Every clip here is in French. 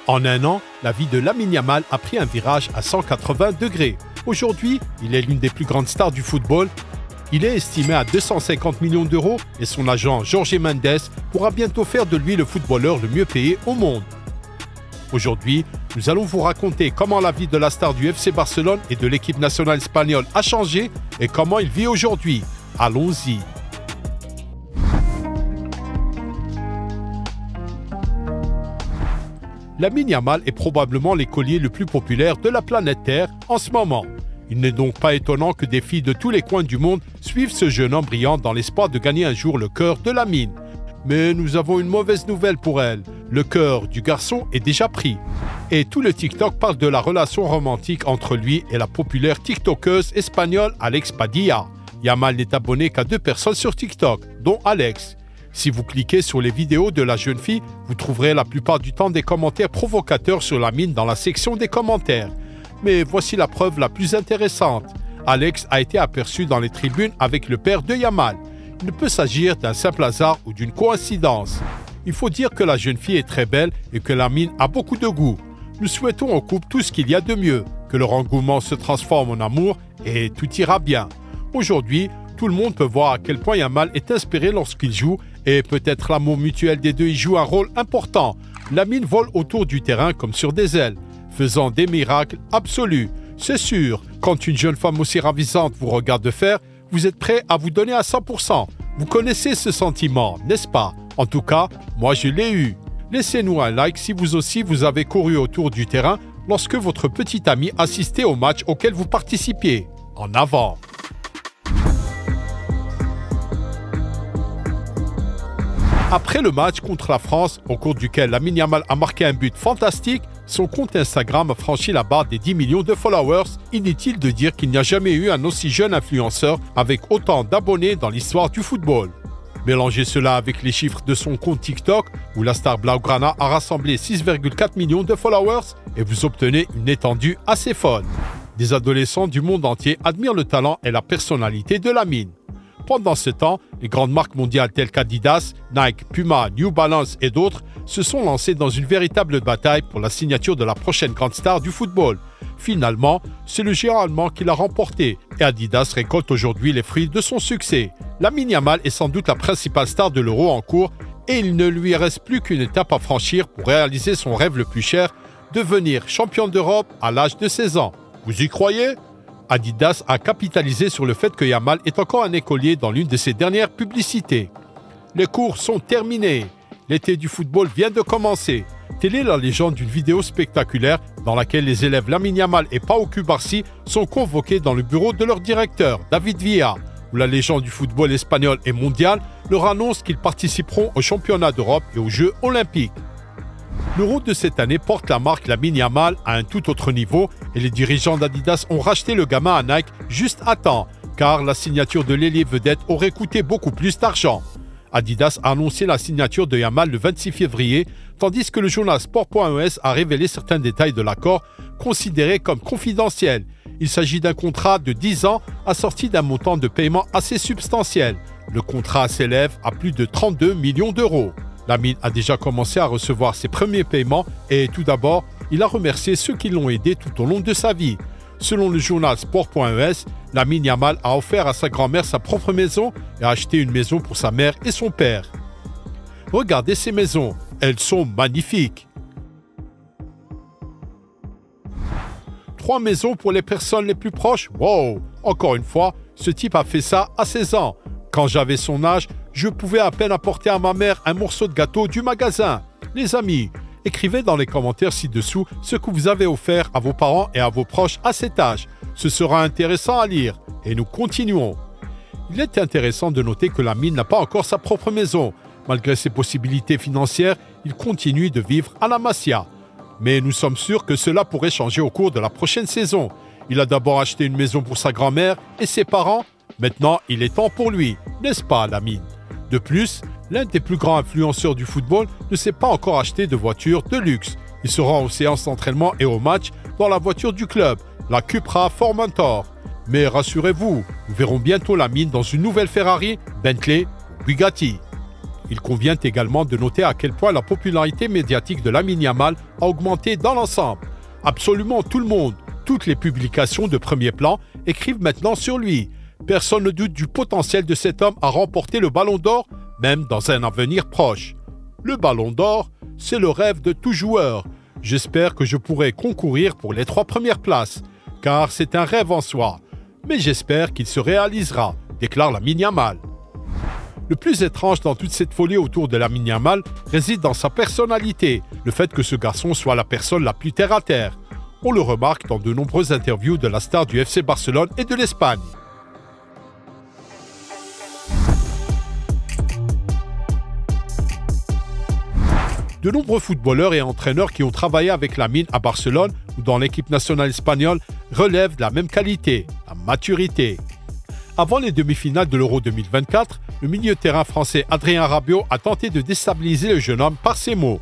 En un an, la vie de Lamine Yamal a pris un virage à 180 degrés. Aujourd'hui, il est l'une des plus grandes stars du football. Il est estimé à 250 millions d'euros et son agent Jorge Mendes pourra bientôt faire de lui le footballeur le mieux payé au monde. Aujourd'hui, nous allons vous raconter comment la vie de la star du FC Barcelone et de l'équipe nationale espagnole a changé et comment il vit aujourd'hui. Allons-y. Lamine Yamal est probablement l'écolier le plus populaire de la planète Terre en ce moment. Il n'est donc pas étonnant que des filles de tous les coins du monde suivent ce jeune homme brillant dans l'espoir de gagner un jour le cœur de Lamine. Mais nous avons une mauvaise nouvelle pour elle. Le cœur du garçon est déjà pris. Et tout le TikTok parle de la relation romantique entre lui et la populaire TikTokeuse espagnole Alex Padilla. Yamal n'est abonné qu'à 2 personnes sur TikTok, dont Alex. Si vous cliquez sur les vidéos de la jeune fille, vous trouverez la plupart du temps des commentaires provocateurs sur Lamine dans la section des commentaires. Mais voici la preuve la plus intéressante. Alex a été aperçu dans les tribunes avec le père de Yamal. Il ne peut s'agir d'un simple hasard ou d'une coïncidence. Il faut dire que la jeune fille est très belle et que Lamine a beaucoup de goût. Nous souhaitons au couple tout ce qu'il y a de mieux, que leur engouement se transforme en amour et tout ira bien. Aujourd'hui, tout le monde peut voir à quel point Yamal est inspiré lorsqu'il joue et peut-être l'amour mutuel des deux y joue un rôle important. Lamine vole autour du terrain comme sur des ailes, faisant des miracles absolus. C'est sûr, quand une jeune femme aussi ravissante vous regarde de faire, vous êtes prêt à vous donner à 100%. Vous connaissez ce sentiment, n'est-ce pas? En tout cas, moi je l'ai eu. Laissez-nous un like si vous aussi vous avez couru autour du terrain lorsque votre petit ami assistait au match auquel vous participiez. En avant! Après le match contre la France, au cours duquel Lamine Yamal a marqué un but fantastique, son compte Instagram a franchi la barre des 10 millions de followers. Inutile de dire qu'il n'y a jamais eu un aussi jeune influenceur avec autant d'abonnés dans l'histoire du football. Mélangez cela avec les chiffres de son compte TikTok, où la star Blaugrana a rassemblé 6,4 millions de followers, et vous obtenez une étendue assez folle. Des adolescents du monde entier admirent le talent et la personnalité de Lamine. Pendant ce temps, les grandes marques mondiales telles qu'Adidas, Nike, Puma, New Balance et d'autres se sont lancées dans une véritable bataille pour la signature de la prochaine grande star du football. Finalement, c'est le géant allemand qui l'a remporté et Adidas récolte aujourd'hui les fruits de son succès. Lamine Yamal est sans doute la principale star de l'Euro en cours et il ne lui reste plus qu'une étape à franchir pour réaliser son rêve le plus cher, devenir champion d'Europe à l'âge de 16 ans. Vous y croyez ? Adidas a capitalisé sur le fait que Yamal est encore un écolier dans l'une de ses dernières publicités. Les cours sont terminés. L'été du football vient de commencer. Telle est la légende d'une vidéo spectaculaire dans laquelle les élèves Lamine Yamal et Pau Cubarsí sont convoqués dans le bureau de leur directeur, David Villa, où la légende du football espagnol et mondial leur annonce qu'ils participeront aux championnats d'Europe et aux Jeux olympiques. L'Euro de cette année porte la marque Lamine Yamal à un tout autre niveau et les dirigeants d'Adidas ont racheté le gamin à Nike juste à temps, car la signature de l'ailier vedette aurait coûté beaucoup plus d'argent. Adidas a annoncé la signature de Yamal le 26 février, tandis que le journal Sport.es a révélé certains détails de l'accord considérés comme confidentiels. Il s'agit d'un contrat de 10 ans assorti d'un montant de paiement assez substantiel. Le contrat s'élève à plus de 32 millions d'euros. Lamine a déjà commencé à recevoir ses premiers paiements et tout d'abord, il a remercié ceux qui l'ont aidé tout au long de sa vie. Selon le journal Sport.es, Lamine Yamal a offert à sa grand-mère sa propre maison et a acheté une maison pour sa mère et son père. Regardez ces maisons, elles sont magnifiques. 3 maisons pour les personnes les plus proches, wow! Encore une fois, ce type a fait ça à 16 ans. Quand j'avais son âge, je pouvais à peine apporter à ma mère un morceau de gâteau du magasin. Les amis, écrivez dans les commentaires ci-dessous ce que vous avez offert à vos parents et à vos proches à cet âge. Ce sera intéressant à lire. Et nous continuons. Il est intéressant de noter que Lamine n'a pas encore sa propre maison. Malgré ses possibilités financières, il continue de vivre à la Masia. Mais nous sommes sûrs que cela pourrait changer au cours de la prochaine saison. Il a d'abord acheté une maison pour sa grand-mère et ses parents. Maintenant, il est temps pour lui, n'est-ce pas, Lamine? De plus, l'un des plus grands influenceurs du football ne s'est pas encore acheté de voiture de luxe. Il se rend aux séances d'entraînement et aux matchs dans la voiture du club, la Cupra Formentor. Mais rassurez-vous, nous verrons bientôt Lamine dans une nouvelle Ferrari, Bentley ou Bugatti. Il convient également de noter à quel point la popularité médiatique de Lamine Yamal a augmenté dans l'ensemble. Absolument tout le monde, toutes les publications de premier plan écrivent maintenant sur lui. Personne ne doute du potentiel de cet homme à remporter le Ballon d'Or, même dans un avenir proche. Le Ballon d'Or, c'est le rêve de tout joueur. J'espère que je pourrai concourir pour les 3 premières places, car c'est un rêve en soi. Mais j'espère qu'il se réalisera, déclare Lamine Yamal. Le plus étrange dans toute cette folie autour de Lamine Yamal réside dans sa personnalité, le fait que ce garçon soit la personne la plus terre-à-terre. On le remarque dans de nombreuses interviews de la star du FC Barcelone et de l'Espagne. De nombreux footballeurs et entraîneurs qui ont travaillé avec Lamine à Barcelone ou dans l'équipe nationale espagnole relèvent de la même qualité, la maturité. Avant les demi-finales de l'Euro 2024, le milieu de terrain français Adrien Rabiot a tenté de déstabiliser le jeune homme par ces mots.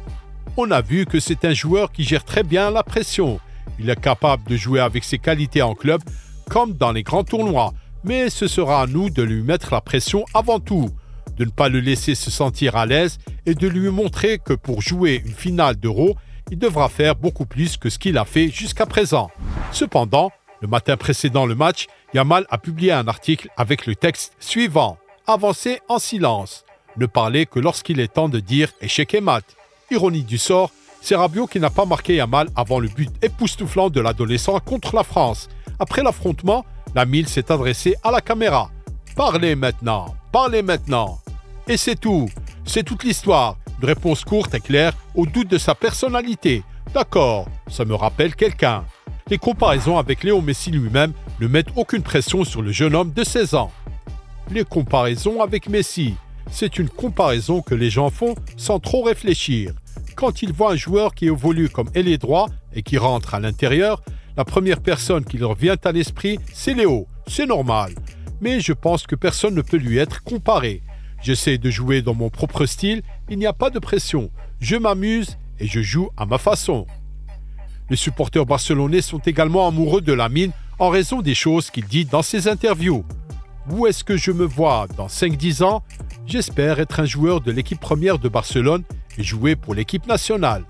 On a vu que c'est un joueur qui gère très bien la pression. Il est capable de jouer avec ses qualités en club comme dans les grands tournois, mais ce sera à nous de lui mettre la pression avant tout, de ne pas le laisser se sentir à l'aise et de lui montrer que pour jouer une finale d'Euro, il devra faire beaucoup plus que ce qu'il a fait jusqu'à présent. Cependant, le matin précédant le match, Yamal a publié un article avec le texte suivant. Avancer en silence. Ne parler que lorsqu'il est temps de dire échec et mat. Ironie du sort, c'est Rabiot qui n'a pas marqué Yamal avant le but époustouflant de l'adolescent contre la France. Après l'affrontement, Lamine s'est adressé à la caméra. Parlez maintenant, parlez maintenant. Et c'est tout, c'est toute l'histoire. Une réponse courte et claire au doute de sa personnalité. D'accord, ça me rappelle quelqu'un. Les comparaisons avec Léo Messi lui-même ne mettent aucune pression sur le jeune homme de 16 ans. Les comparaisons avec Messi, c'est une comparaison que les gens font sans trop réfléchir. Quand ils voient un joueur qui évolue comme ailier droit et qui rentre à l'intérieur, la première personne qui leur vient à l'esprit, c'est Léo. C'est normal. Mais je pense que personne ne peut lui être comparé. J'essaie de jouer dans mon propre style, il n'y a pas de pression. Je m'amuse et je joue à ma façon. Les supporters barcelonais sont également amoureux de Lamine en raison des choses qu'il dit dans ses interviews. Où est-ce que je me vois dans 5-10 ans? J'espère être un joueur de l'équipe première de Barcelone et jouer pour l'équipe nationale.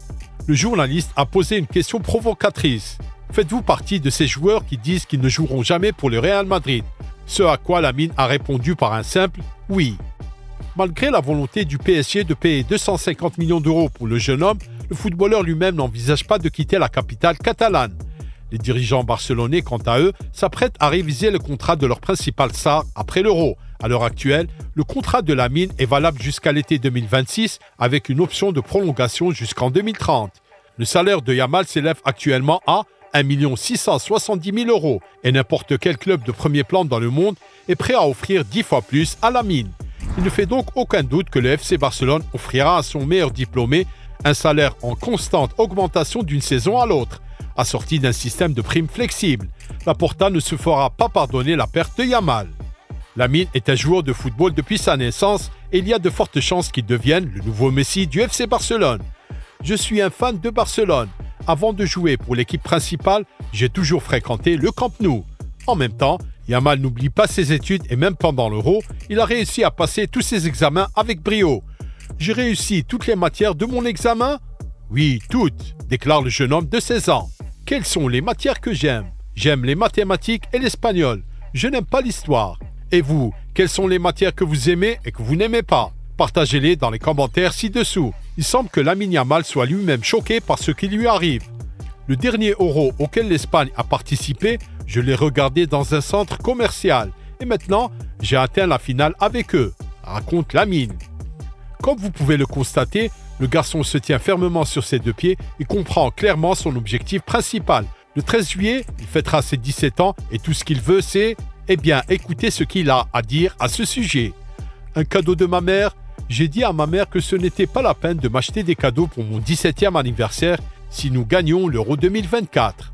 Le journaliste a posé une question provocatrice. Faites-vous partie de ces joueurs qui disent qu'ils ne joueront jamais pour le Real Madrid? Ce à quoi Lamine a répondu par un simple « oui ». Malgré la volonté du PSG de payer 250 millions d'euros pour le jeune homme, le footballeur lui-même n'envisage pas de quitter la capitale catalane. Les dirigeants barcelonais, quant à eux, s'apprêtent à réviser le contrat de leur principal star après l'Euro. À l'heure actuelle, le contrat de Lamine est valable jusqu'à l'été 2026 avec une option de prolongation jusqu'en 2030. Le salaire de Yamal s'élève actuellement à 1 670 000 euros et n'importe quel club de premier plan dans le monde est prêt à offrir 10 fois plus à Lamine. Il ne fait donc aucun doute que le FC Barcelone offrira à son meilleur diplômé un salaire en constante augmentation d'une saison à l'autre, assorti d'un système de primes flexible. Laporta ne se fera pas pardonner la perte de Yamal. Lamine est un joueur de football depuis sa naissance et il y a de fortes chances qu'il devienne le nouveau Messi du FC Barcelone. Je suis un fan de Barcelone. Avant de jouer pour l'équipe principale, j'ai toujours fréquenté le Camp Nou. En même temps, Yamal n'oublie pas ses études et même pendant l'Euro, il a réussi à passer tous ses examens avec brio. J'ai réussi toutes les matières de mon examen? Oui, toutes, déclare le jeune homme de 16 ans. Quelles sont les matières que j'aime? J'aime les mathématiques et l'espagnol. Je n'aime pas l'histoire. Et vous, quelles sont les matières que vous aimez et que vous n'aimez pas? Partagez-les dans les commentaires ci-dessous. Il semble que Lamine Yamal soit lui-même choqué par ce qui lui arrive. Le dernier Euro auquel l'Espagne a participé, je l'ai regardé dans un centre commercial. Et maintenant, j'ai atteint la finale avec eux, raconte Lamine. Comme vous pouvez le constater, le garçon se tient fermement sur ses deux pieds et comprend clairement son objectif principal. Le 13 juillet, il fêtera ses 17 ans et tout ce qu'il veut, c'est, écouter ce qu'il a à dire à ce sujet. Un cadeau de ma mère? J'ai dit à ma mère que ce n'était pas la peine de m'acheter des cadeaux pour mon 17e anniversaire si nous gagnions l'Euro 2024.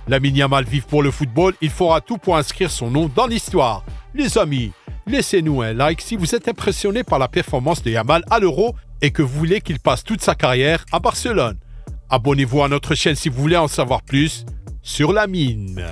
Lamine Yamal vive pour le football, il fera tout pour inscrire son nom dans l'histoire. Les amis, laissez-nous un like si vous êtes impressionné par la performance de Yamal à l'Euro et que vous voulez qu'il passe toute sa carrière à Barcelone. Abonnez-vous à notre chaîne si vous voulez en savoir plus sur Lamine.